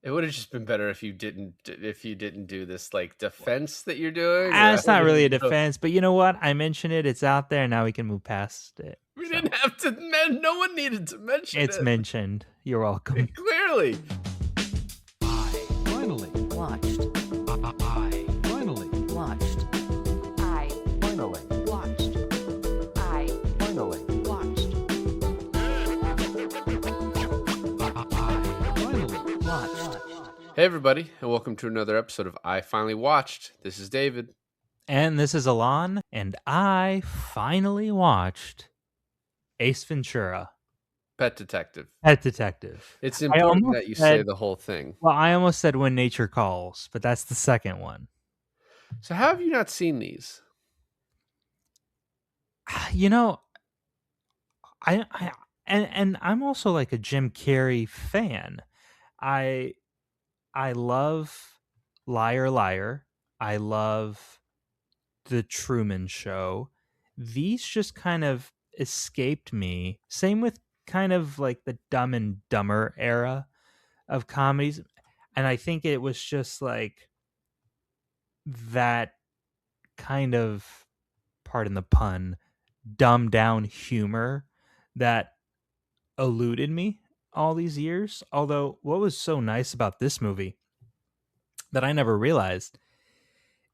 It would have just been better if you didn't do this like defense that you're doing, or I It's don't not really a even know. defense, but you know what? I mentioned it. It's out there. Now we can move past it. We So didn't have to. No one needed to mention it's it. mentioned. You're welcome. Clearly. I finally Watched. I finally Watched. I finally watched. I finally watched. I finally Watched. Hey everybody, and welcome to another episode of I Finally Watched. This is David. And this is Alain, and I finally watched Ace Ventura, Pet Detective. Pet Detective. It's I important almost that you say said- the whole thing. Well, I almost said When Nature Calls, but that's the second one. So how have you not seen these? You know, and I'm also like a Jim Carrey fan. I love Liar Liar. I love The Truman Show. These just kind of escaped me. Same with kind of like the Dumb and Dumber era of comedies. And I think it was just like that kind of, pardon the pun, dumbed down humor that eluded me all these years. Although, what was so nice about this movie that I never realized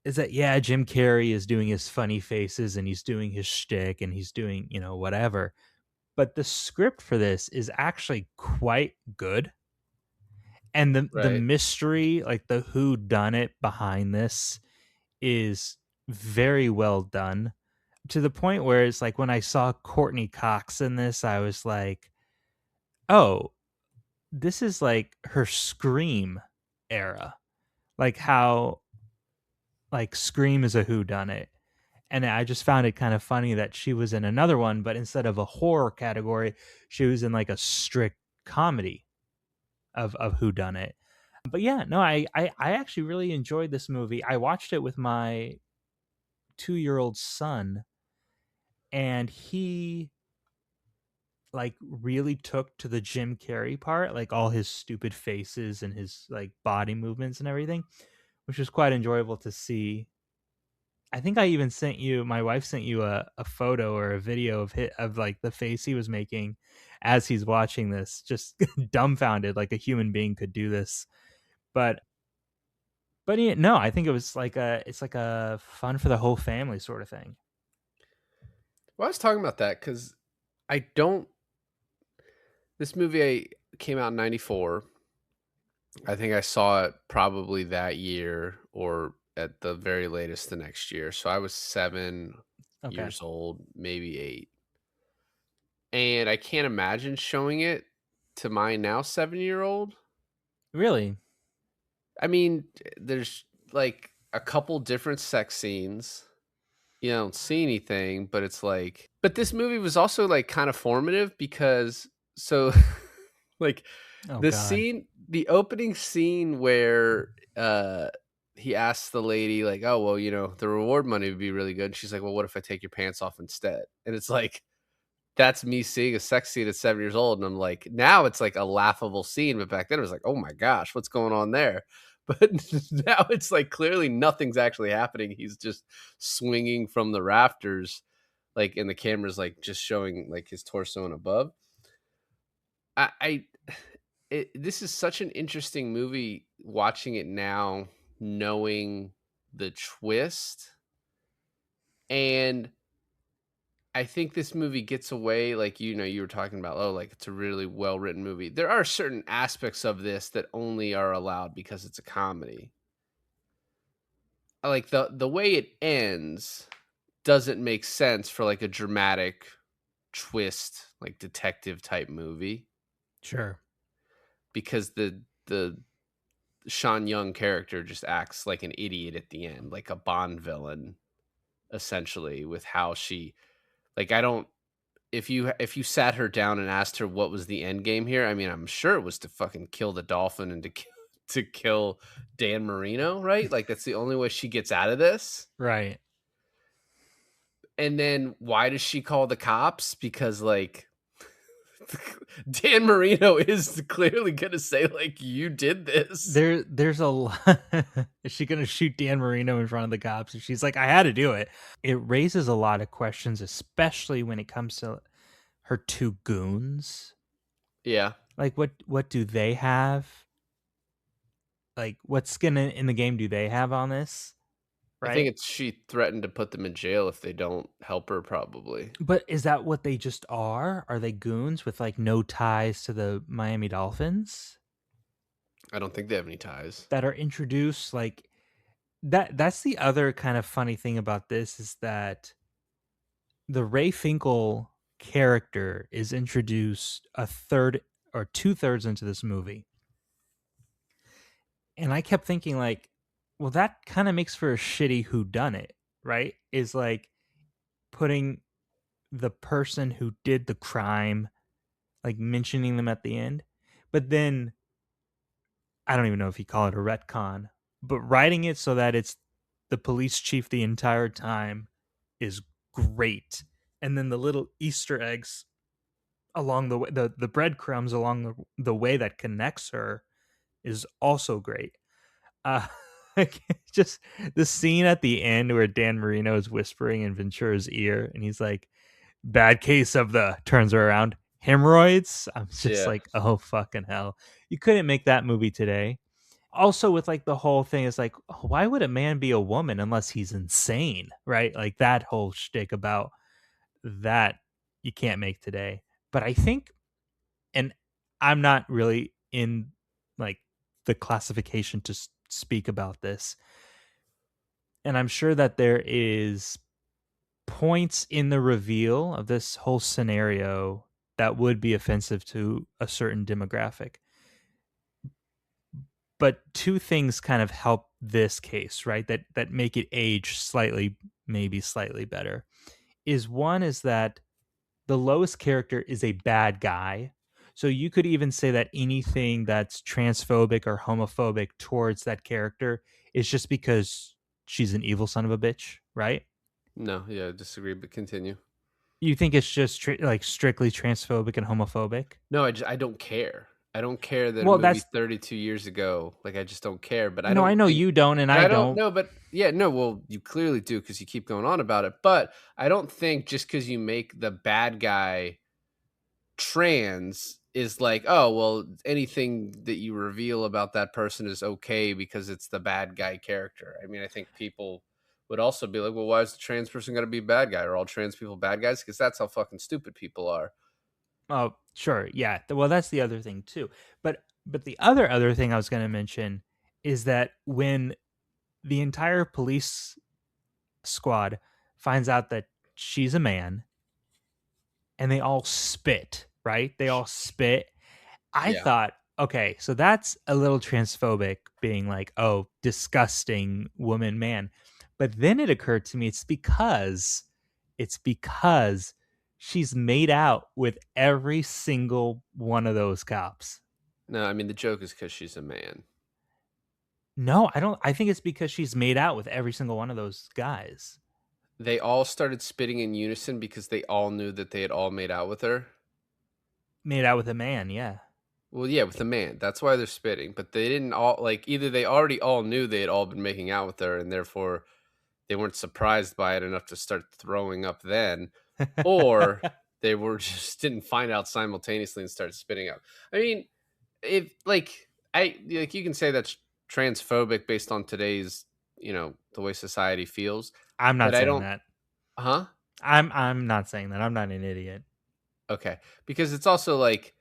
is that, yeah, Jim Carrey is doing his funny faces and he's doing his shtick and he's doing, whatever. But the script for this is actually quite good. And the Right. mystery, like the who done it behind this, is very well done, to the point where it's like when I saw Courtney Cox in this, I was like, oh, this is like her Scream era. Like how like Scream is a whodunit. And I just found it kind of funny that she was in another one, but instead of a horror category, she was in like a strict comedy of whodunit. But yeah, no, I actually really enjoyed this movie. I watched it with my 2-year-old son, and he like really took to the Jim Carrey part, like all his stupid faces and his like body movements and everything, which was quite enjoyable to see. I think I even sent you, my wife sent you a photo or a video of like the face he was making as he's watching this, just dumbfounded, like a human being could do this. But yeah, no, I think it's like a fun for the whole family sort of thing. Well, I was talking about that because this movie came out in 94. I think I saw it probably that year or at the very latest the next year. So I was 7 Okay. years old, maybe 8. And I can't imagine showing it to my now 7-year-old. Really? I mean, there's like a couple different sex scenes. You don't see anything, but it's like, but this movie was also like kind of formative because like Oh the God. scene, the opening scene where he asks the lady like, oh, well, the reward money would be really good. And she's like, well, what if I take your pants off instead? And it's like, that's me seeing a sex scene at 7 years old. And I'm like, now it's like a laughable scene. But back then it was like, oh my gosh, what's going on there? But now it's like clearly nothing's actually happening. He's just swinging from the rafters, like, and the camera's like just showing like his torso and above. This is such an interesting movie watching it now, knowing the twist. And I think this movie gets away, like, you were talking about, oh, like it's a really well-written movie. There are certain aspects of this that only are allowed because it's a comedy. Like the way it ends doesn't make sense for like a dramatic twist, like detective type movie. Sure. Because the Sean Young character just acts like an idiot at the end, like a Bond villain, essentially, with how she, like, I don't, if you sat her down and asked her what was the end game here, I mean, I'm sure it was to fucking kill the dolphin and to kill Dan Marino, right? Like, that's the only way she gets out of this. Right. And then why does she call the cops? Because, like, Dan Marino is clearly gonna say like you did this. There's a lot. Is she gonna shoot Dan Marino in front of the cops? And she's like, I had to do it. It raises a lot of questions, especially when it comes to her two goons. Yeah, Like, what do they have? Like, what skin in the game do they have on this? I think Right? it's she threatened to put them in jail if they don't help her. Probably. But is that what they just are? Are they goons with like no ties to the Miami Dolphins I don't think they have any ties. that are introduced like that's the other kind of funny thing about this is that the Ray Finkel character is introduced a third or 2/3 into this movie. And I kept thinking like, well, that kind of makes for a shitty whodunit, right? Is like putting the person who did the crime, like mentioning them at the end. But then I don't even know if you call it a retcon, but writing it so that it's the police chief the entire time is great. And then the little Easter eggs along the way, the breadcrumbs along the way that connects her is also great. Uh, like, just the scene at the end where Dan Marino is whispering in Ventura's ear, and he's like, "Bad case of the," turns her around, hemorrhoids. I'm just Yeah. like, oh fucking hell! You couldn't make that movie today. Also, with like the whole thing is like, why would a man be a woman unless he's insane, right? Like that whole shtick about that you can't make today. But I think, and I'm not really in like the classification to speak about this, and I'm sure that there is points in the reveal of this whole scenario that would be offensive to a certain demographic. But two things kind of help this case, right? That make it age slightly, maybe slightly better. Is one is that the lowest character is a bad guy. So you could even say that anything that's transphobic or homophobic towards that character is just because she's an evil son of a bitch, right? No, yeah, I disagree, but continue. You think it's just like strictly transphobic and homophobic? No, I don't care. I don't care that a Well, movie that's 32 years ago. Like I just don't care. But I no, I don't know think. you don't, and But I I don't don't. know. But yeah, no. Well, you clearly do because you keep going on about it. But I don't think just because you make the bad guy trans is like, oh well, anything that you reveal about that person is okay because it's the bad guy character. I mean, I think people would also be like, well, why is the trans person going to be a bad guy? Are all trans people bad guys? Because that's how fucking stupid people are. Oh, sure, yeah. Well, that's the other thing too. But the other thing I was going to mention is that when the entire police squad finds out that she's a man and they all spit, right? They all spit. I Yeah. thought, okay, so that's a little transphobic being like, oh, disgusting woman, man. But then it occurred to me it's because she's made out with every single one of those cops. No, I mean the joke is because she's a man. No, I don't. I think it's because she's made out with every single one of those guys. They all started spitting in unison because they all knew that they had all made out with her. Made out with a man, yeah. Well, yeah, with a man. That's why they're spitting. But they didn't all like either they already all knew they had all been making out with her and therefore they weren't surprised by it enough to start throwing up then, or they were just didn't find out simultaneously and start spitting out. I mean, if like like you can say that's transphobic based on today's, the way society feels, I'm but not I saying don't. that. Huh? I'm not saying that. I'm not an idiot. Okay. Because it's also like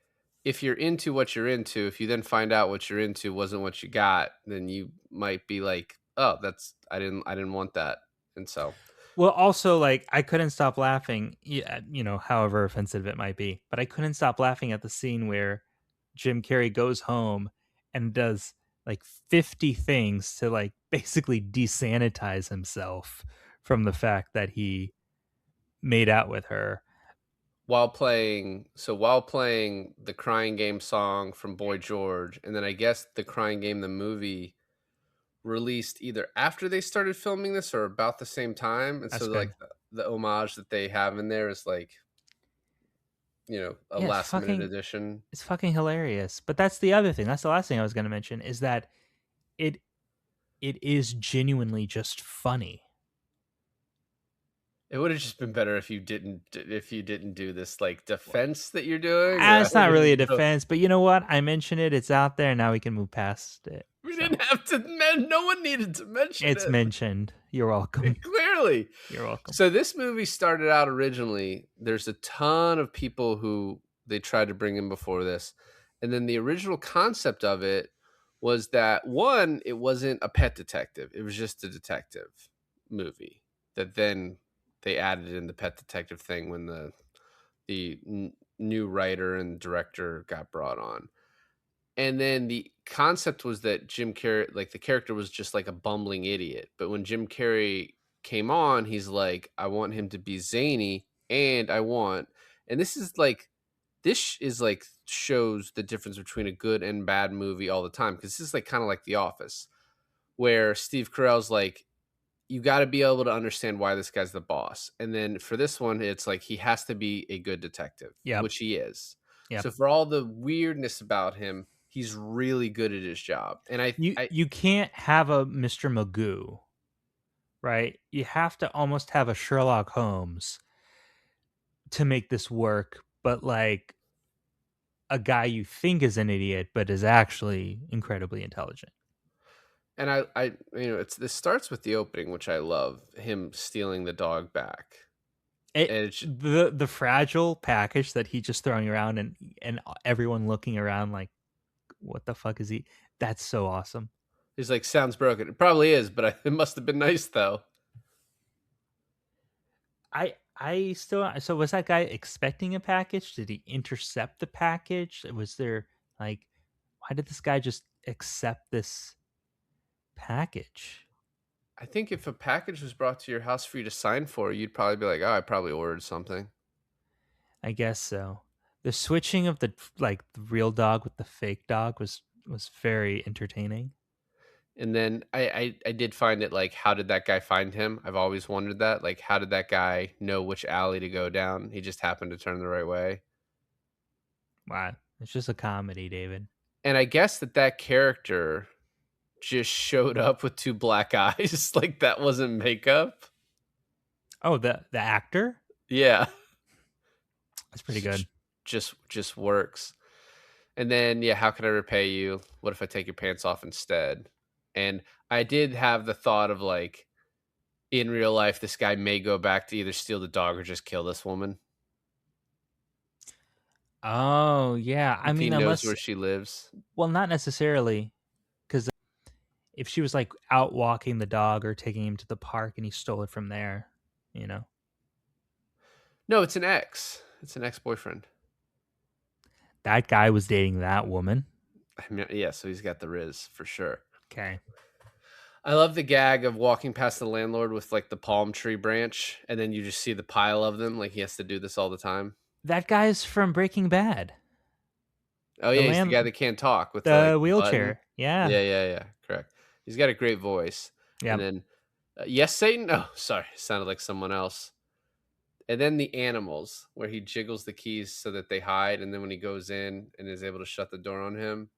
if you're into what you're into, if you then find out what you're into wasn't what you got, then you might be like, "Oh, that's I didn't want that." And so, Well, also, like, I couldn't stop laughing, yeah, however offensive it might be, but I couldn't stop laughing at the scene where Jim Carrey goes home and does like 50 things to like basically desanitize himself from the fact that he made out with her. while playing the Crying Game song from Boy George, and then I guess the Crying Game the movie released either after they started filming this or about the same time, and so That's like good. the homage that they have in there is like a Yeah, last minute addition. it's fucking hilarious. But that's the other thing. That's the last thing I was going to mention is that it it is genuinely just funny. It would have just been better if you didn't do this like defense that you're doing, or I It's not would really a have. defense, but you know what? I mentioned it. It's out there. Now we can move past it. We So, didn't have to. No one needed to mention it's it. mentioned. You're welcome. Clearly. You're welcome. So this movie started out originally. There's a ton of people who they tried to bring in before this, and then the original concept of it was that one, it wasn't a pet detective; it was just a detective movie. That then they added in the pet detective thing when the new writer and director got brought on. And then the concept was that Jim Carrey, like the character was just like a bumbling idiot. But when Jim Carrey came on, he's like, I want him to be zany and and this is like shows the difference between a good and bad movie all the time. Cause this is like kind of like The Office, where Steve Carell's like, you got to be able to understand why this guy's the boss. And then for this one, it's like he has to be a good detective, Yep. which he is. Yep. So for all the weirdness about him, he's really good at his job. And You can't have a Mr. Magoo, right? You have to almost have a Sherlock Holmes to make this work, but like a guy you think is an idiot but is actually incredibly intelligent. and I this starts with the opening, which I love, him stealing the dog back. The fragile package that he just throwing around and everyone looking around like, what the fuck is he? That's so awesome. He's like, sounds broken. It probably is, but it must have been nice though. I still, so was that guy expecting a package? Did he intercept the package? Was there like, why did this guy just accept this package? I think if a package was brought to your house for you to sign for, you'd probably be like, oh, I probably ordered something. I guess so. The switching of the real dog with the fake dog was very entertaining. And then I did find it like, how did that guy find him? I've always wondered that. Like, how did that guy know which alley to go down? He just happened to turn the right way. Wow. It's just a comedy, David. And I guess that character just showed up with two black eyes. Like, that wasn't makeup. Oh, the actor? Yeah. That's pretty good. Just works. And then, yeah, how can I repay you? What if I take your pants off instead? And I did have the thought of like, in real life, this guy may go back to either steal the dog or just kill this woman. Oh, yeah. I If he mean, knows unless, where she lives. well, not necessarily, because if she was like out walking the dog or taking him to the park and he stole it from there, you know? No, it's an ex. It's an ex-boyfriend. That guy was dating that woman. I mean, yeah, so he's got the Riz for sure. Okay. I love the gag of walking past the landlord with like the palm tree branch, and then you just see the pile of them. Like he has to do this all the time. That guy's from Breaking Bad. Oh yeah, he's the guy that can't talk with the like, wheelchair. button. Yeah. Yeah. Correct. He's got a great voice. Yeah. And then, yes, Satan. Oh, sorry, sounded like someone else. And then the animals, where he jiggles the keys so that they hide, and then when he goes in and is able to shut the door on him,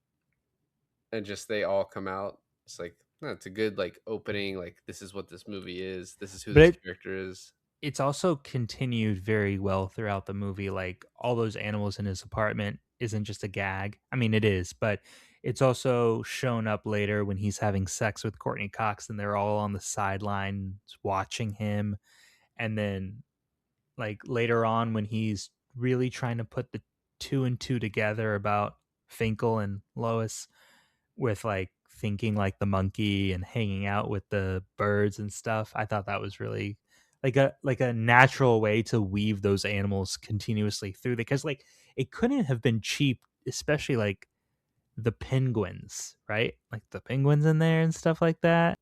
and just they all come out. It's like, it's a good like opening. Like, this is what this movie is. This is who this character is. It's also continued very well throughout the movie. Like all those animals in his apartment isn't just a gag. I mean, it is, but it's also shown up later when he's having sex with Courtney Cox and they're all on the sidelines watching him. And then like later on when he's really trying to put the 2 and 2 together about Finkel and Lois with like thinking like the monkey and hanging out with the birds and stuff. I thought that was really like a natural way to weave those animals continuously through, because like it couldn't have been cheap, especially like the penguins, right? Like the penguins in there and stuff like that.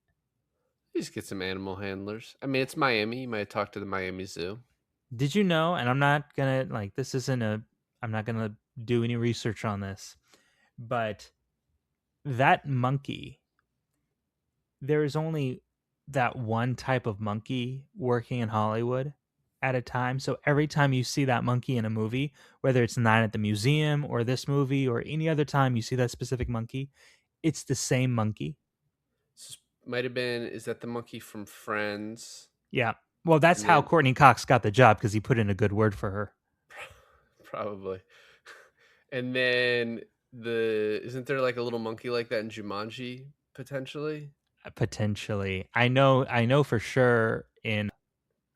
You just get some animal handlers. I mean, it's Miami. You might talk to the Miami Zoo. Did you know? And I'm not gonna like this isn't a I'm not gonna do any research on this, but that monkey, there is only that one type of monkey working in Hollywood, at a time. So every time you see that monkey in a movie, whether it's Nine at the Museum or this movie or any other time you see that specific monkey, it's the same monkey. Might have been, is that the monkey from Friends? Yeah. Well, that's And how then Courtney Cox got the job because he put in a good word for her. probably. And then isn't there like a little monkey like that in Jumanji potentially? Potentially. I know for sure in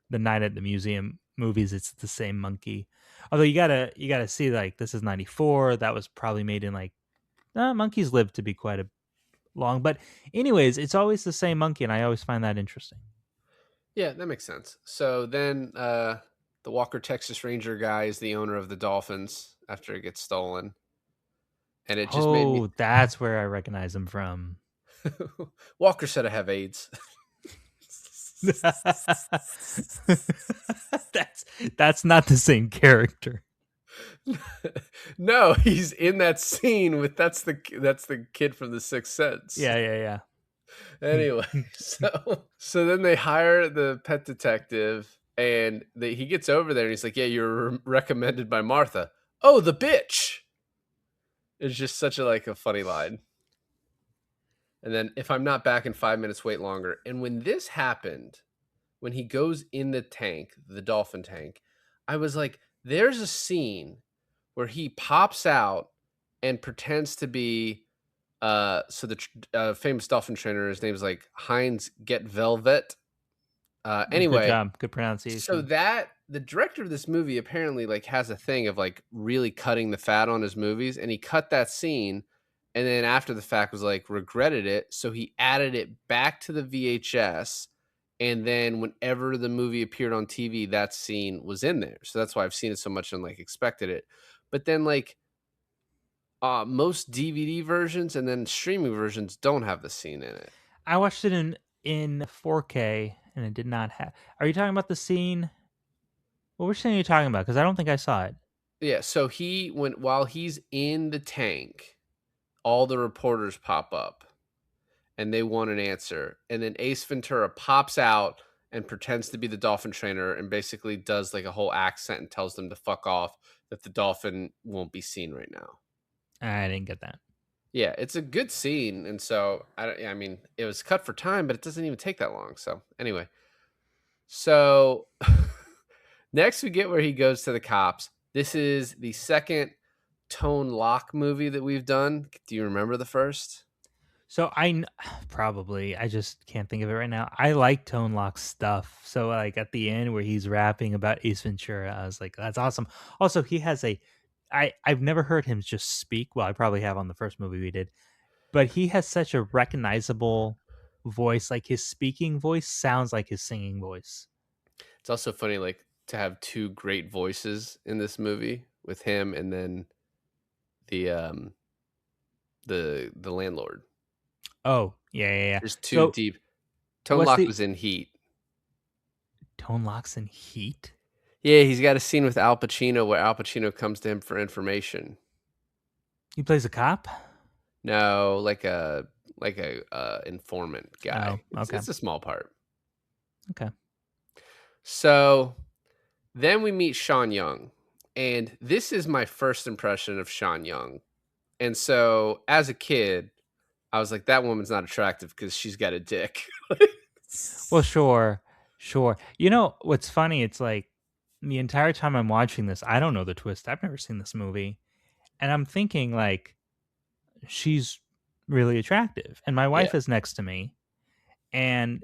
the Night at the Museum movies it's the same monkey. Although you gotta see, like, this is 94. That was probably made in, like, monkeys live to be quite a long. But anyways, it's always the same monkey, and I always find that interesting. Yeah, that makes sense. So then the Walker Texas Ranger guy is the owner of the Dolphins after it gets stolen. And it just made me Oh, that's where I recognize him from. Walker said I have AIDS. That's not the same character. No, he's in that scene with that's the kid from The Sixth Sense. Yeah. Anyway, so then they hire the pet detective, and he gets over there, and he's like, "Yeah, you're recommended by Martha." Oh, the bitch! It's just such a funny line. And then, if I'm not back in 5 minutes, wait longer. And when this happened, when he goes in the tank, the dolphin tank, I was like, "There's a scene where he pops out and pretends to be." So the famous dolphin trainer, his name's like Heinz Get Velvet. Good Anyway, job. Good so pronunciation. that the director of this movie apparently like has a thing of like really cutting the fat on his movies, and he cut that scene, and then after the fact was like regretted it, so he added it back to the VHS, and then whenever the movie appeared on TV, that scene was in there. So that's why I've seen it so much and like expected it. But then like most DVD versions and then streaming versions don't have the scene in it. I watched it in 4K and it did not have. Are you talking about the scene? Well, which scene are you talking about? Because I don't think I saw it. Yeah, so while he's in the tank, all the reporters pop up and they want an answer. And then Ace Ventura pops out and pretends to be the dolphin trainer and basically does like a whole accent and tells them to fuck off, that the dolphin won't be seen right now. I didn't get that. Yeah, it's a good scene, and so I mean, it was cut for time, but it doesn't even take that long. So anyway, so next we get where he goes to the cops. This is the second Tone Lock movie that we've done. Do you remember the first? So probably I just can't think of it right now. I like Tone Lock's stuff. So like at the end where he's rapping about Ace Ventura, I was like, that's awesome. Also, he has I've never heard him just speak. Well, I probably have on the first movie we did, but he has such a recognizable voice. Like his speaking voice sounds like his singing voice. It's also funny, like to have two great voices in this movie with him and then the the landlord. Oh yeah. There's two So deep. Tone what's Lock the was in Heat. Tone Lock's in Heat? Yeah, he's got a scene with Al Pacino where Al Pacino comes to him for information. He plays a cop? No, like a informant guy. Oh, okay. It's a small part. Okay. So then we meet Sean Young, and this is my first impression of Sean Young. And so as a kid, I was like, that woman's not attractive because she's got a dick. Well, sure. You know what's funny? It's like the entire time I'm watching this, I don't know the twist. I've never seen this movie, and I'm thinking like she's really attractive, and my wife Yeah. is next to me, and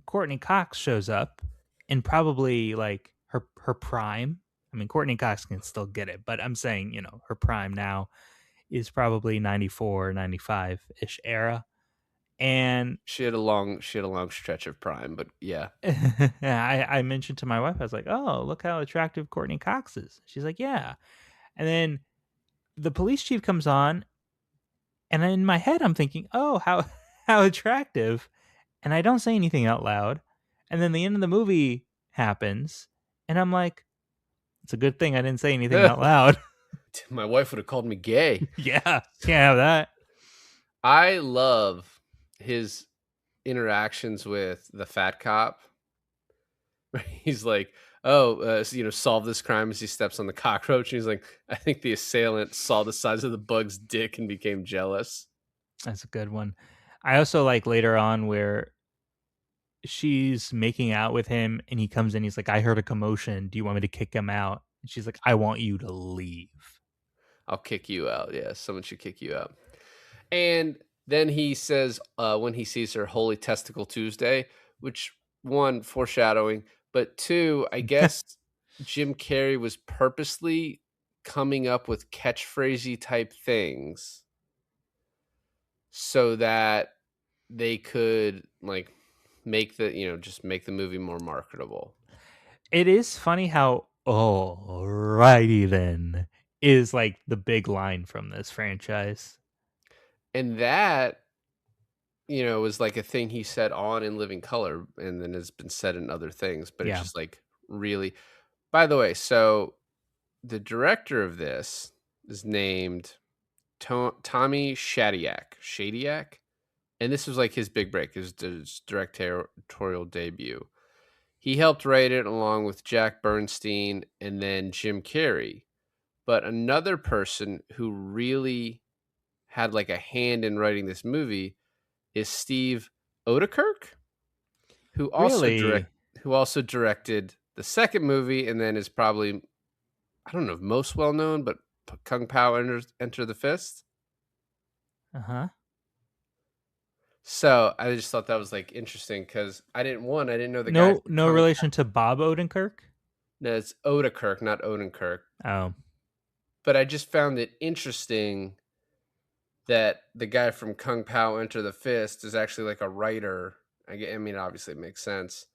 Courtney Cox shows up in probably like her prime. I mean, Courtney Cox can still get it, but I'm saying, her prime now is probably 94, 95-ish era. And She had a long stretch of prime, but yeah. I mentioned to my wife, I was like, oh, look how attractive Courtney Cox is. She's like, yeah. And then the police chief comes on, and in my head, I'm thinking, oh, how attractive. And I don't say anything out loud. And then the end of the movie happens, and I'm like, it's a good thing I didn't say anything out loud. My wife would have called me gay. Yeah, can't have that. I love his interactions with the fat cop. He's like, solve this crime as he steps on the cockroach. And he's like, I think the assailant saw the size of the bug's dick and became jealous. That's a good one. I also like later on where she's making out with him and he comes in, he's like, I heard a commotion. Do you want me to kick him out? And she's like, I want you to leave. I'll kick you out. Yeah, someone should kick you out. And then he says, when he sees her, Holy Testicle Tuesday, which one, foreshadowing, but two, I guess Jim Carrey was purposely coming up with catchphrasey type things so that they could like make just make the movie more marketable. It is funny how alrighty then is like the big line from this franchise. And that, was like a thing he said on In Living Color and then has been said in other things, but it's Yeah. just like really. By the way, so the director of this is named Tommy Shadyac, and this was like his big break, his directorial debut. He helped write it along with Jack Bernstein and then Jim Carrey. But another person who really had like a hand in writing this movie is Steve Odekirk, who Really? also directed the second movie and then is probably, I don't know if most well known, but Kung Pao Enter the Fist. Uh-huh. So I just thought that was like interesting because I didn't know the guy. No relation to Bob Odenkirk? No, it's Odekirk, not Odenkirk. Oh. But I just found it interesting that the guy from Kung Pao Enter the Fist is actually like a writer. I mean, obviously it makes sense.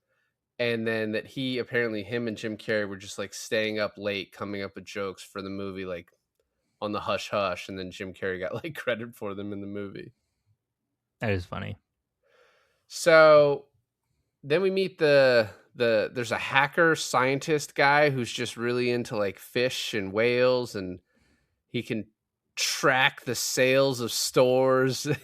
And then that him and Jim Carrey were just like staying up late coming up with jokes for the movie, like on the hush hush. And then Jim Carrey got like credit for them in the movie. That is funny. So then we meet there's a hacker scientist guy who's just really into like fish and whales, and he can track the sales of stores in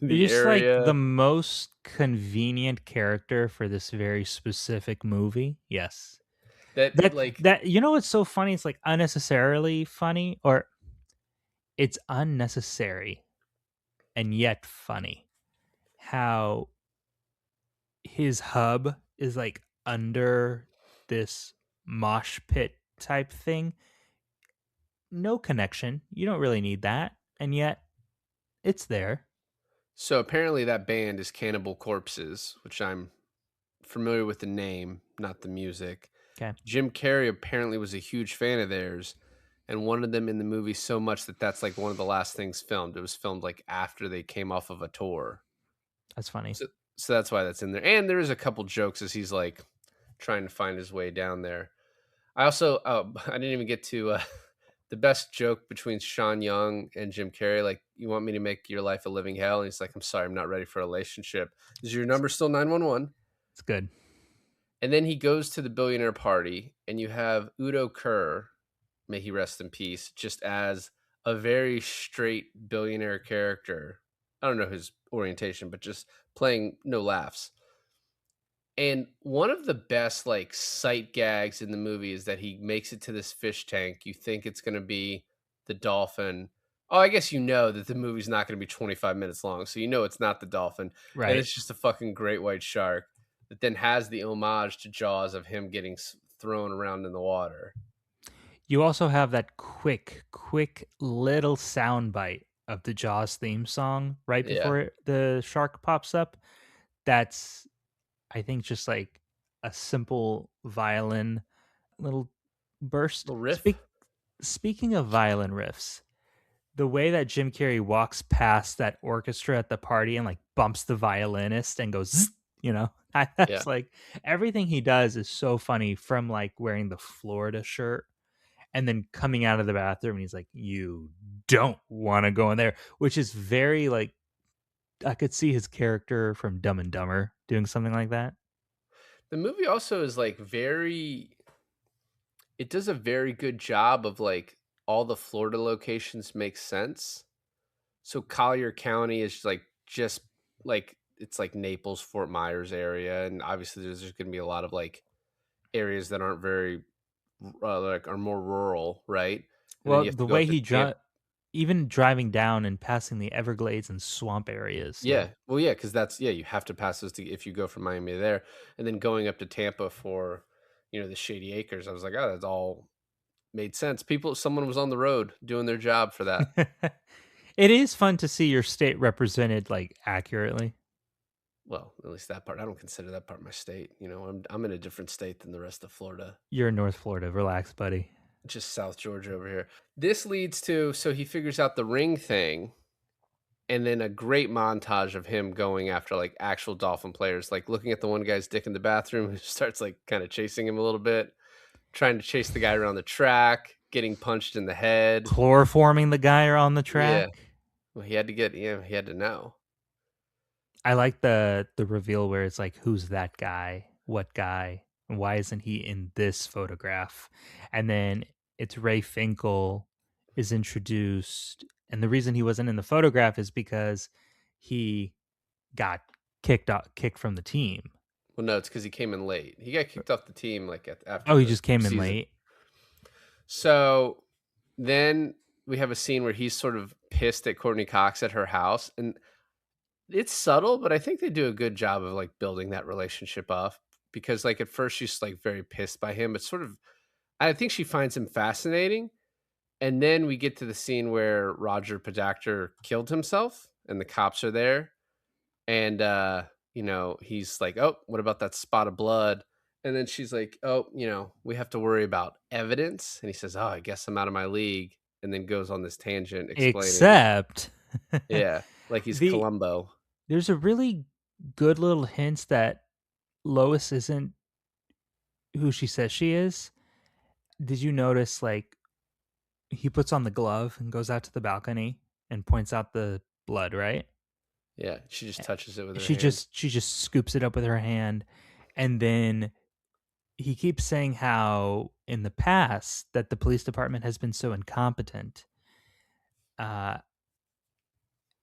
the You're just area. like the most convenient character for this very specific movie. Yes. That you know what's so funny? It's like unnecessarily funny, or it's unnecessary and yet funny. How his hub is like under this mosh pit type thing. No connection. You don't really need that. And yet it's there. So apparently that band is Cannibal Corpses, which I'm familiar with the name, not the music. Okay. Jim Carrey apparently was a huge fan of theirs and wanted them in the movie so much that that's like one of the last things filmed. It was filmed like after they came off of a tour. That's funny. So that's why that's in there. And there is a couple jokes as he's like trying to find his way down there. I also, I didn't even get to the best joke between Sean Young and Jim Carrey. Like, you want me to make your life a living hell? And he's like, I'm sorry, I'm not ready for a relationship. Is your number still 911? It's good. And then he goes to the billionaire party, and you have Udo Kerr, may he rest in peace, just as a very straight billionaire character. I don't know his orientation, but just playing no laughs. And one of the best like sight gags in the movie is that he makes it to this fish tank. You think it's going to be the dolphin. Oh, I guess that the movie's not going to be 25 minutes long, so it's not the dolphin. Right. And it's just a fucking great white shark that then has the homage to Jaws of him getting thrown around in the water. You also have that quick little soundbite of the Jaws theme song right before the shark pops up. That's, I think, just like a simple violin little burst. Little riff. Speaking of violin riffs, the way that Jim Carrey walks past that orchestra at the party and like bumps the violinist and goes, zzz, that's like everything he does is so funny, from like wearing the Florida shirt and then coming out of the bathroom and he's like, you don't want to go in there, which is very like, I could see his character from Dumb and Dumber doing something like that. The movie also is like it does a very good job of like all the Florida locations make sense. So Collier County is like just like it's like Naples, Fort Myers area, and obviously there's going to be a lot of like areas that aren't very like are more rural, right? And then Well, you have the to go way up to he camp. even driving down and passing the Everglades and swamp areas too. Yeah, well, yeah, because that's you have to pass those to if you go from Miami to there, and then going up to Tampa for, the Shady Acres. I was like, oh, that's all made sense. Someone was on the road doing their job for that. It is fun to see your state represented like accurately. Well, at least that part. I don't consider that part my state. I'm in a different state than the rest of Florida. You're in North Florida. Relax, buddy. Just South Georgia over here. This leads to so he figures out the ring thing, and then a great montage of him going after like actual Dolphin players, like looking at the one guy's dick in the bathroom who starts like kind of chasing him a little bit, trying to chase the guy around the track, getting punched in the head. Chloroforming the guy on the Yeah. track. Well, he had to know. I like the reveal where it's like, who's that guy? What guy? And why isn't he in this photograph? And then it's Ray Finkel is introduced, and the reason he wasn't in the photograph is because he got kicked from the team. Well, no, it's because he came in late. He got kicked off the team like after. Oh, he the just came in season. late. So then we have a scene where he's sort of pissed at Courtney Cox at her house, and it's subtle, but I think they do a good job of like building that relationship up, because like at first she's like very pissed by him, but sort of I think she finds him fascinating. And then we get to the scene where Roger Podacter killed himself and the cops are there. And he's like, "Oh, what about that spot of blood?" And then she's like, "Oh, we have to worry about evidence." And he says, "Oh, I guess I'm out of my league." And then goes on this tangent explaining, Except yeah, like he's Columbo. There's a really good little hint that Lois isn't who she says she is. Did you notice, like, he puts on the glove and goes out to the balcony and points out the blood, right? Yeah, she just touches it with her She hand. she just scoops it up with her hand, and then he keeps saying how in the past that the police department has been so incompetent.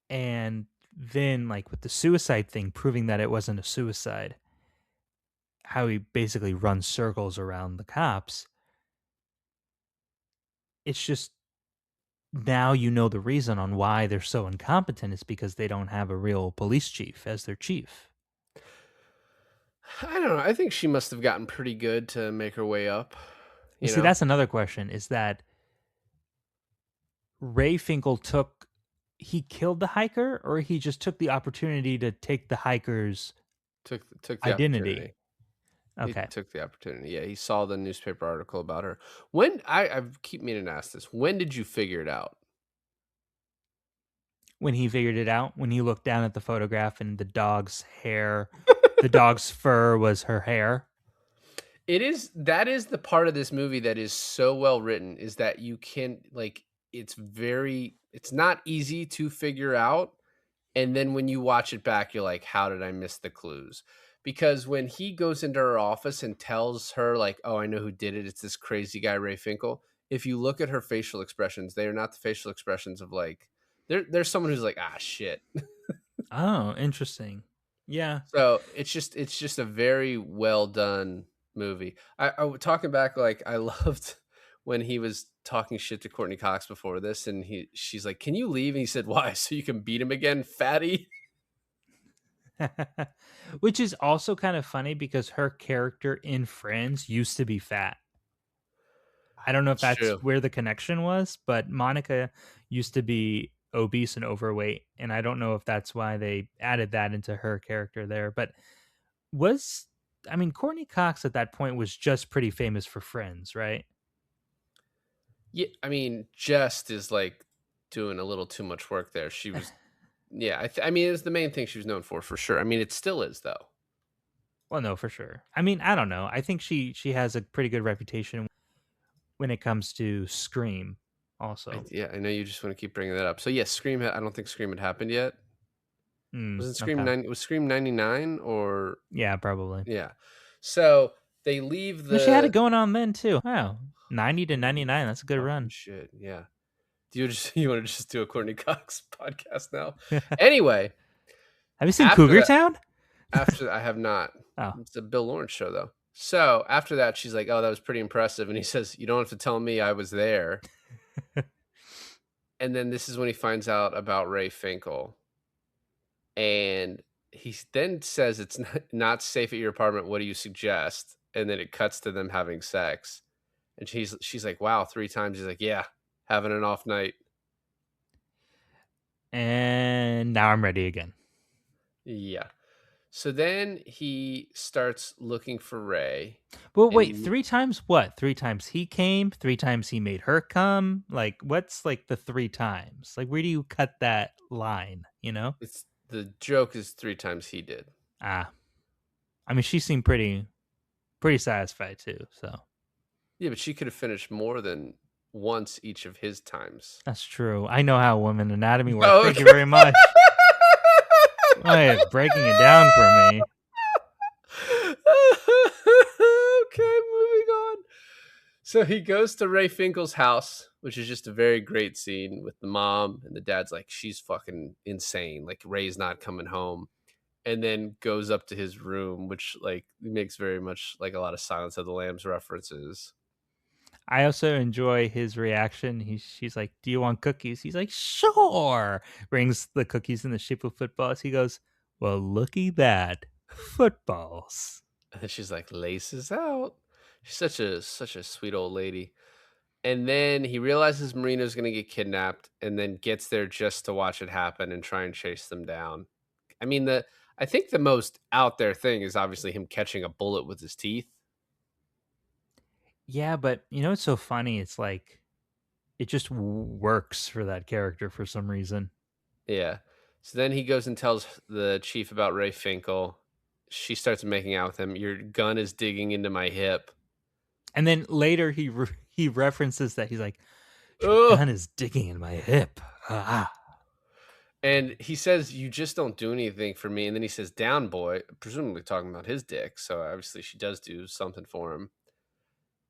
And then like with the suicide thing proving that it wasn't a suicide, how he basically runs circles around the cops. It's just now you know the reason on why they're so incompetent is because they don't have a real police chief as their chief. I don't know. I think she must have gotten pretty good to make her way up. You see, that's another question, is that Ray Finkel he killed the hiker, or he just took the opportunity to take the hiker's took the identity? Opportunity. Okay. He took the opportunity. Yeah, he saw the newspaper article about her. When I keep meaning to ask this, when did you figure it out? When he figured it out, when he looked down at the photograph and the dog's hair, the dog's fur was her hair. That is the part of this movie that is so well written, is that you can like it's not easy to figure out. And then when you watch it back, you're like, how did I miss the clues? Because when he goes into her office and tells her like, oh, I know who did it. It's this crazy guy, Ray Finkel. If you look at her facial expressions, they are not the facial expressions of like, there's someone who's like, ah, shit. Oh, interesting. Yeah. So it's just a very well done movie. I talking back, like I loved when he was talking shit to Courtney Cox before this, and she's like, "Can you leave?" And he said, "Why? So you can beat him again, fatty." Which is also kind of funny because her character in Friends used to be fat. I don't know if that's where the connection was, but Monica used to be obese and overweight, and I don't know if that's why they added that into her character there. But Courtney Cox at that point was just pretty famous for Friends, right? Yeah, just is like doing a little too much work there. She was, yeah. It was the main thing she was known for sure. It still is though. Well, no, for sure. I don't know. I think she has a pretty good reputation when it comes to Scream. Also, I know you just want to keep bringing that up. So yes, Scream. I don't think Scream had happened yet. Wasn't Scream okay. Was Scream 99 or? Yeah, probably. Yeah. So they leave the. But she had it going on then too. Wow, 90 to 99. That's a good run. Shit, yeah. Do you want to just do a Courtney Cox podcast now? Anyway, have you seen Cougar Town? After I have not. Oh, It's a Bill Lawrence show though. So after that, she's like, "Oh, that was pretty impressive." And he says, "You don't have to tell me, I was there." And then this is when he finds out about Ray Finkel. And he then says, "It's not safe at your apartment. What do you suggest?" And then it cuts to them having sex. And she's like, "Wow, 3 times." He's like, "Yeah, having an off night." And now I'm ready again. Yeah. So then he starts looking for Ray. But And wait, 3 times what? 3 times he came, 3 times he made her come? Like, what's, like, the 3 times? Like, where do you cut that line, you know? it's the joke is 3 times he did. Ah. I mean, she seemed pretty satisfied too, so. Yeah, but she could have finished more than once each of his times. That's true. I know how women anatomy works. Oh, Thank you okay. very much. Breaking it down for me. Okay, moving on. So he goes to Ray Finkel's house, which is just a very great scene with the mom, and the dad's like, "She's fucking insane. Like, Ray's not coming home." And then goes up to his room, which like makes very much like a lot of Silence of the Lambs references. I also enjoy his reaction. She's like, "Do you want cookies?" He's like, "Sure." Brings the cookies in the shape of footballs. He goes, "Well, looky that. Footballs." And then she's like, "Laces out." She's such a sweet old lady. And then he realizes Marino's going to get kidnapped, and then gets there just to watch it happen and try and chase them down. I mean, I think the most out there thing is obviously him catching a bullet with his teeth. Yeah, but you know what's so funny? It's like it just works for that character for some reason. Yeah. So then he goes and tells the chief about Ray Finkel. She starts making out with him. "Your gun is digging into my hip." And then later he references that he's like, "Your Ugh. gun is digging in my hip." Ah. And he says, "You just don't do anything for me." And then he says, "Down, boy," presumably talking about his dick. So obviously she does do something for him.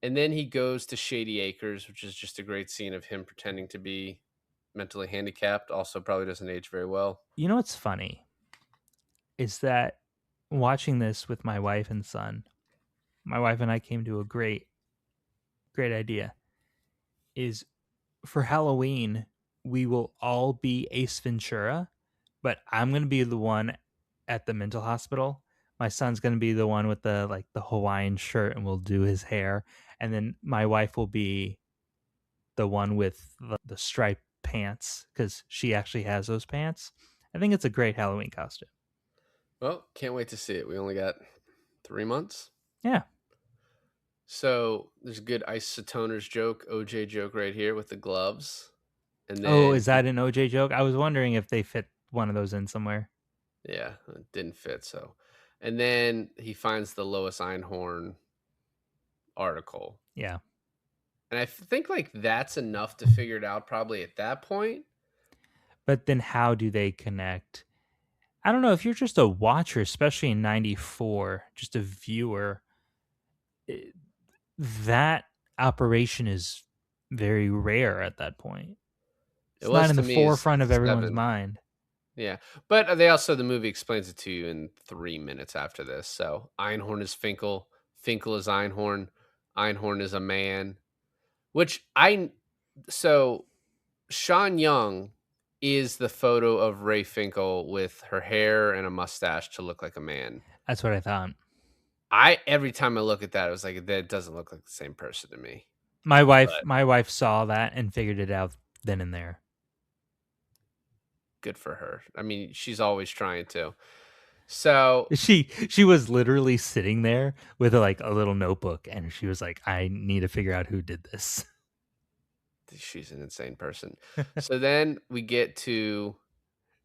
And then he goes to Shady Acres, which is just a great scene of him pretending to be mentally handicapped. Also, probably doesn't age very well. You know what's funny is that watching this with my wife and son, my wife and I came to a great idea. Is for Halloween, we will all be Ace Ventura, but I'm going to be the one at the mental hospital. My son's going to be the one with the Hawaiian shirt and we'll do his hair. And then my wife will be the one with the striped pants because she actually has those pants. I think it's a great Halloween costume. Well, can't wait to see it. We only got 3 months. Yeah. So there's a good isotoners joke, OJ joke right here with the gloves. And then, Oh, is that an OJ joke? I was wondering if they fit one of those in somewhere. yeah, it didn't fit. So, and then he finds the Lois Einhorn article. Yeah. And I think like that's enough to figure it out probably at that point. But then how do they connect? I don't know if you're just a watcher, especially in 94, just a viewer, that operation is very rare at that point. It It's was not in to the me as forefront of everyone's 7. mind. Yeah. But they also, the movie explains it to you in 3 minutes after this. So Einhorn is Finkel. Finkel is Einhorn. Einhorn is a man. So Sean Young is the photo of Ray Finkel with her hair and a mustache to look like a man. That's what I thought. Every time I look at that, I was like, that doesn't look like the same person to me. My But wife saw that and figured it out then and there. good for her. I mean, she's always trying to. So She was literally sitting there with a little notebook and she was like, "I need to figure out who did this." she's an insane person. So then we get to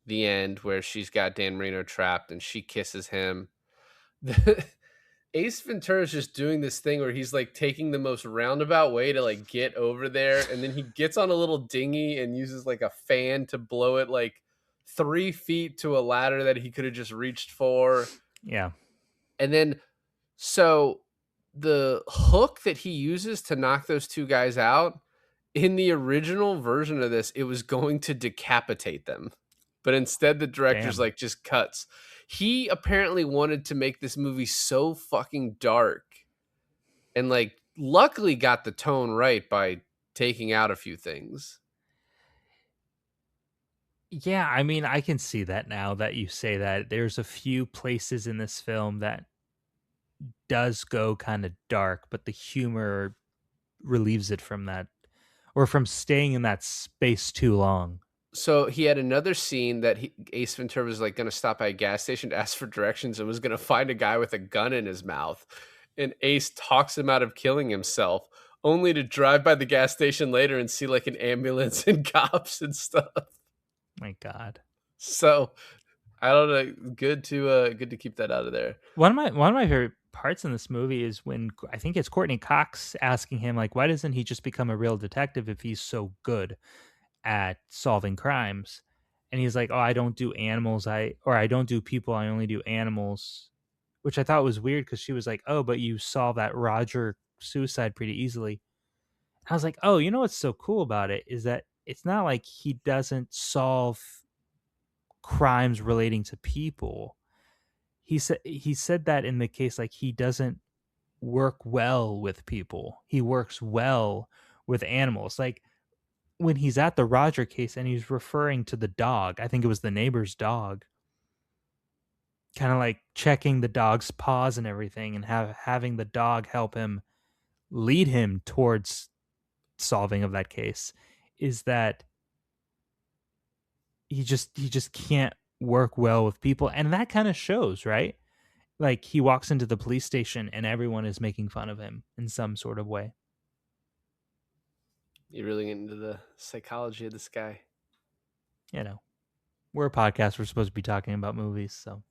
the end where she's got Dan Marino trapped and she kisses him. Ace Ventura is just doing this thing where he's like taking the most roundabout way to like get over there, and then he gets on a little dinghy and uses like a fan to blow it like 3 feet to a ladder that he could have just reached for. Yeah. And then so the hook that he uses to knock those 2 guys out, in the original version of this, it was going to decapitate them. But instead the director's Damn. like just cuts. He apparently wanted to make this movie so fucking dark and like luckily got the tone right by taking out a few things. Yeah, I mean, I can see that now that you say that. There's a few places in this film that does go kind of dark, but the humor relieves it from that, or from staying in that space too long. So he had another scene that Ace Ventura was like going to stop by a gas station to ask for directions and was going to find a guy with a gun in his mouth. And Ace talks him out of killing himself, only to drive by the gas station later and see like an ambulance and cops and stuff. My God. So I don't know. Good to keep that out of there. One of my favorite parts in this movie is when I think it's Courtney Cox asking him like, why doesn't he just become a real detective if he's so good at solving crimes? And he's like, oh, I don't do animals, I don't do people, I only do animals, which I thought was weird because she was like, oh, but you solve that Roger suicide pretty easily. I was like, oh, you know what's so cool about it is that it's not like he doesn't solve crimes relating to people. He said that in the case, like, he doesn't work well with people. He works well with animals. Like when he's at the Roger case and he's referring to the dog, I think it was the neighbor's dog, kind of like checking the dog's paws and everything, and having the dog help him lead him towards solving of that case, is that he just can't work well with people, and that kind of shows, right? Like he walks into the police station and everyone is making fun of him in some sort of way. You're really getting into the psychology of this guy. You know, we're a podcast, we're supposed to be talking about movies, so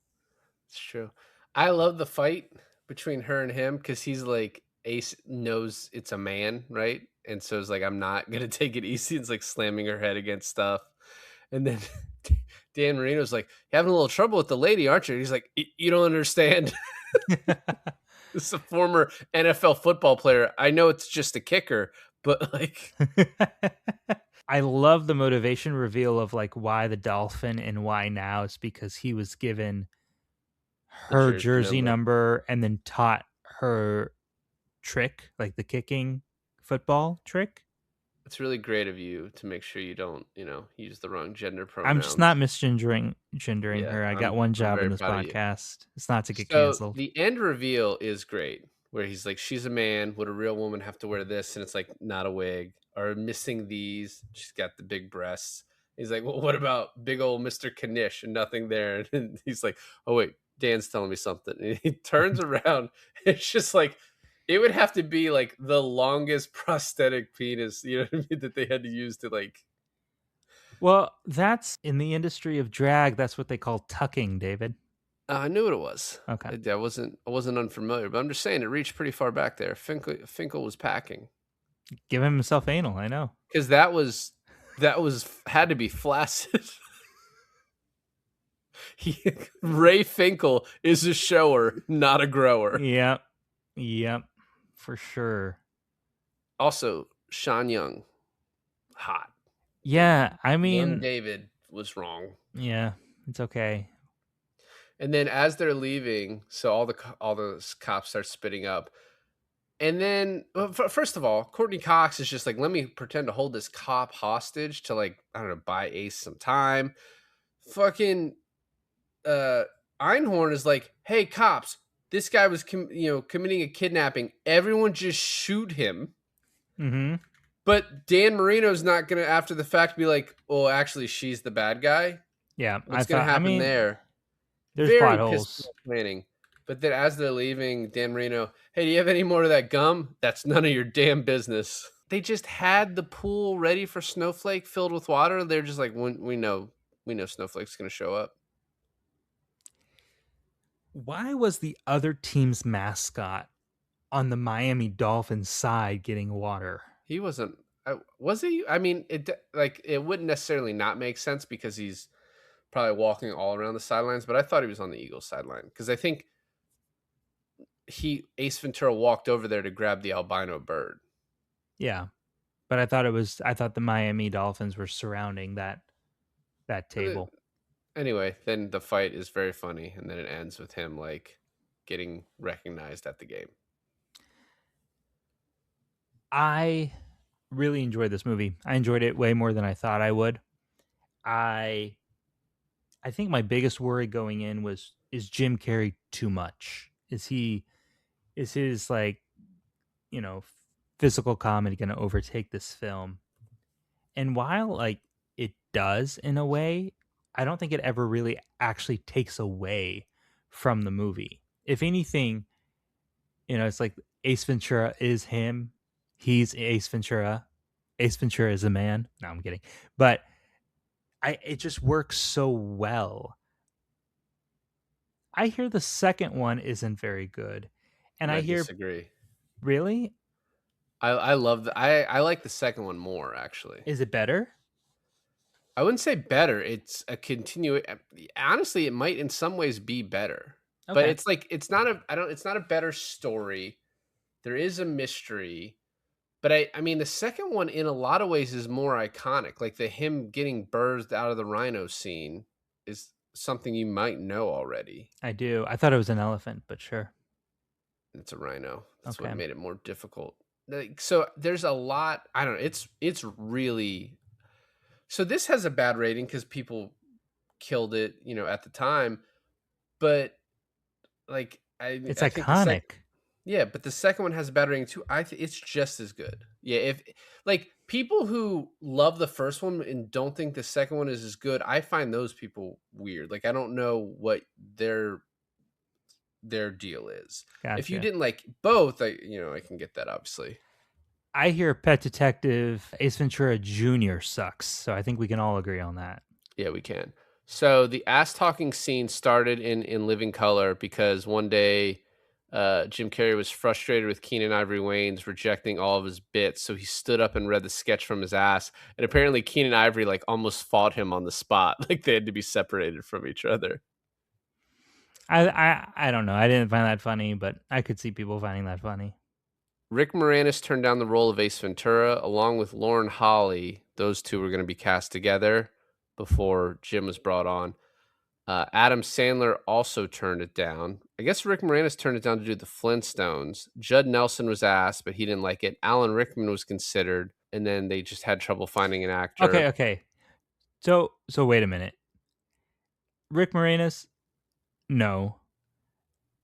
It's true. I love the fight between her and him because he's like Ace knows it's a man, right? And so it's like I'm not gonna take it easy. It's like slamming her head against stuff, and then Dan Marino's like, "You're having a little trouble with the lady, aren't you?" And he's like, "You don't understand." This is a former NFL football player. I know it's just a kicker, but like, I love the motivation reveal of like why the dolphin and why now. It's because he was given the her jersey jersey number. number and then taught her trick, like the kicking football trick. It's really great of you to make sure you don't, use the wrong gender I'm just pronouns. not misgendering Yeah, her. I got one job very in this proud of you. podcast. It's not to get So canceled. the end reveal is great, where he's like, "She's a man. Would a real woman have to wear this?" And it's like, not a wig. Or missing these. She's got the big breasts. He's like, "Well, what about big old Mr. Knish and nothing there?" And he's like, "Oh wait, Dan's telling me something." And he turns around. It's just like it would have to be like the longest prosthetic penis, you know what I mean, that they had to use to like. Well, that's in the industry of drag. That's what they call tucking, David. I knew what it was. Okay. I wasn't unfamiliar, but I'm just saying it reached pretty far back there. Finkel was packing. Give himself anal. I know. Because that was had to be flaccid. Ray Finkel is a shower, not a grower. Yep, for sure. Also, Sean Young, hot. Yeah, I Young mean, David was wrong. yeah, it's okay. And then as they're leaving, so all the cops start spitting up. And then, first of all, Courtney Cox is just like, let me pretend to hold this cop hostage to like, I don't know, buy Ace some time. Fucking Einhorn is like, hey, cops, this guy was committing a kidnapping. Everyone just shoot him. Mm-hmm. But Dan Marino's not going to, after the fact, be like, well, actually, she's the bad guy. Yeah, What's going to happen there? There's Very plot pissed holes. planning. But then as they're leaving, Dan Marino, hey, do you have any more of that gum? That's none of your damn business. They just had the pool ready for Snowflake filled with water. They're just like, we know Snowflake's going to show up. Why was the other team's mascot on the Miami Dolphins side getting water? He wasn't. Was he? I mean, it wouldn't necessarily not make sense because he's probably walking all around the sidelines. But I thought he was on the Eagles sideline because I think Ace Ventura walked over there to grab the albino bird. Yeah, but I thought the Miami Dolphins were surrounding that table. Anyway, then the fight is very funny, and then it ends with him like getting recognized at the game. I really enjoyed this movie. I enjoyed it way more than I thought I would. I I think my biggest worry going in was, is Jim Carrey too much? Is his like, you know, physical comedy going to overtake this film? And while like it does in a way, I don't think it ever really actually takes away from the movie. If anything, it's like Ace Ventura is him. He's Ace Ventura. Ace Ventura is a man. No, I'm kidding. But it just works so well. I hear the second one isn't very good. And I I hear, disagree. really? I love I like the second one more actually. Is it better? I wouldn't say better. It's a honestly, it might in some ways be better. But Okay. it's like it's not a better story. There is a mystery. But I mean the second one in a lot of ways is more iconic. Like the him getting birthed out of the rhino scene is something you might know already. I do. I thought it was an elephant, but sure. It's a rhino. That's what Okay. made it more difficult. Like, so there's a lot. I don't know. It's really. So this has a bad rating because people killed it, at the time. But like It's I think the second, iconic. yeah, but the second one has a bad rating too. I think it's just as good. Yeah, if like people who love the first one and don't think the second one is as good, I find those people weird. Like I don't know what their deal is. If you Gotcha. didn't like both, I can get that obviously. I hear Pet Detective Ace Ventura Jr. sucks, so I think we can all agree on that. Yeah, we can. So the ass talking scene started in Living Color because one day Jim Carrey was frustrated with Keenan Ivory Wayans rejecting all of his bits, so he stood up and read the sketch from his ass. And apparently Keenan Ivory like almost fought him on the spot, like they had to be separated from each other. I don't know. I didn't find that funny, but I could see people finding that funny. Rick Moranis turned down the role of Ace Ventura along with Lauren Holly. Those two were going to be cast together before Jim was brought on. Adam Sandler also turned it down. I guess Rick Moranis turned it down to do the Flintstones. Judd Nelson was asked, but he didn't like it. Alan Rickman was considered, and then they just had trouble finding an actor. Okay. So wait a minute. Rick Moranis, no.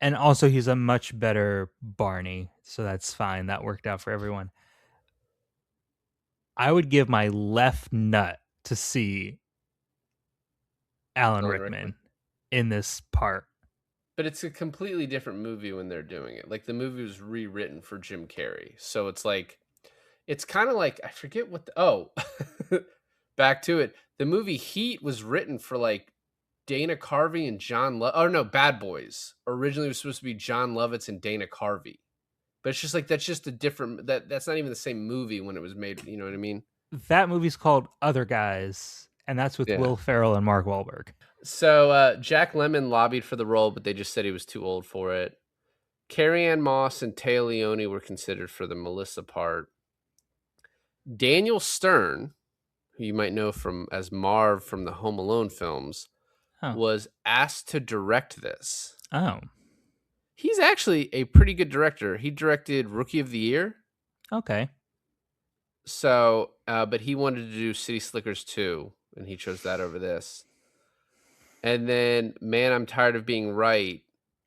And also he's a much better Barney, so that's fine. That worked out for everyone. I would give my left nut to see Alan Rickman in this part. But it's a completely different movie when they're doing it. Like the movie was rewritten for Jim Carrey. So it's like, it's kind of like, I forget what back to it. The movie Heat was written for like Dana Carvey and Bad Boys. Originally it was supposed to be John Lovitz and Dana Carvey. But it's just like, that's just a different, that's not even the same movie when it was made. You know what I mean? That movie's called Other Guys, and that's with Will Ferrell and Mark Wahlberg. So Jack Lemmon lobbied for the role, but they just said he was too old for it. Carrie-Anne Moss and Téa Leoni were considered for the Melissa part. Daniel Stern, who you might know as Marv from the Home Alone films, was asked to direct this. Oh. He's actually a pretty good director. He directed Rookie of the Year. Okay. So, but he wanted to do City Slickers 2, and he chose that over this. And then, Man, I'm Tired of Being Right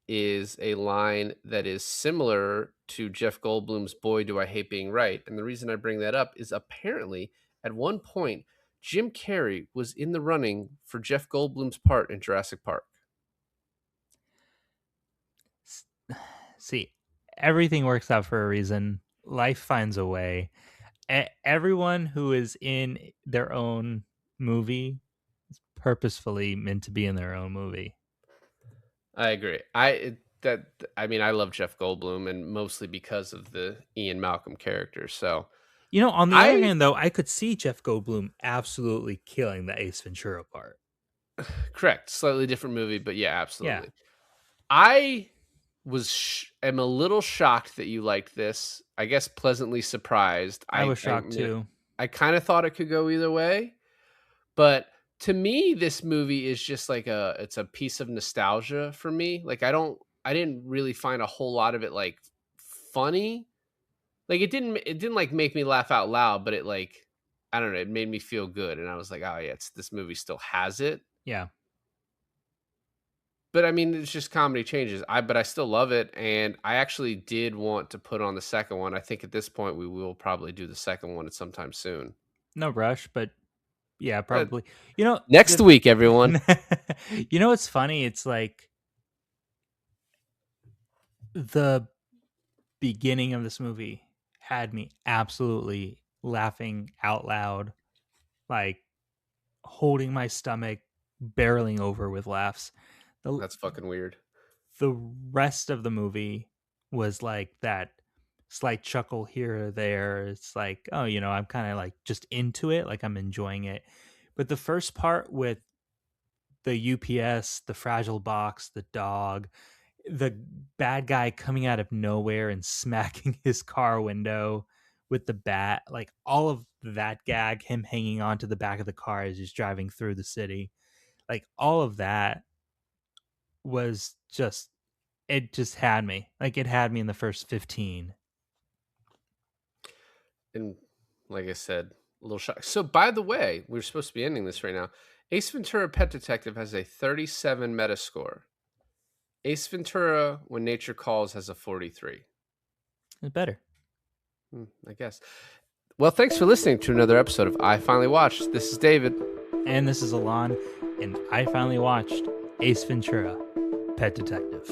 is a line that is similar to Jeff Goldblum's Boy, Do I Hate Being Right. And the reason I bring that up is apparently at one point, Jim Carrey was in the running for Jeff Goldblum's part in Jurassic Park. See, everything works out for a reason. Life finds a way. Everyone who is in their own movie is purposefully meant to be in their own movie. I agree. I love Jeff Goldblum, and mostly because of the Ian Malcolm character. So, on the other hand, though, I could see Jeff Goldblum absolutely killing the Ace Ventura part. Correct. Slightly different movie, but yeah, absolutely. Yeah. I am a little shocked that you liked this. I guess pleasantly surprised. I was shocked too. I kind of thought it could go either way, but to me, this movie is just like it's a piece of nostalgia for me. Like I didn't really find a whole lot of it like funny, Like it didn't like make me laugh out loud, but it like I don't know, it made me feel good, and I was like, oh yeah, this movie still has it. Yeah. But I mean, it's just comedy changes. But I still love it, and I actually did want to put on the second one. I think at this point we will probably do the second one at sometime soon. No rush, but yeah, But probably. You know, next week, everyone. You know what's funny? It's like the beginning of this movie had me absolutely laughing out loud, like holding my stomach, barreling over with laughs. That's fucking weird. The rest of the movie was like that slight chuckle here or there. It's like, oh, you know, I'm kind of like just into it, like I'm enjoying it. But the first part with the UPS, the fragile box, the dog, the bad guy coming out of nowhere and smacking his car window with the bat, like all of that gag, him hanging onto the back of the car as he's driving through the city, like all of that was just, it just had me. Like it had me in the first 15. And like I said, a little shock. So by the way, we're supposed to be ending this right now. Ace Ventura: Pet Detective has a 37 Metascore. Ace Ventura: When Nature Calls has a 43. It's better. I guess. Well, thanks for listening to another episode of I Finally Watched. This is David. And this is Alain, and I finally watched Ace Ventura: Pet Detective.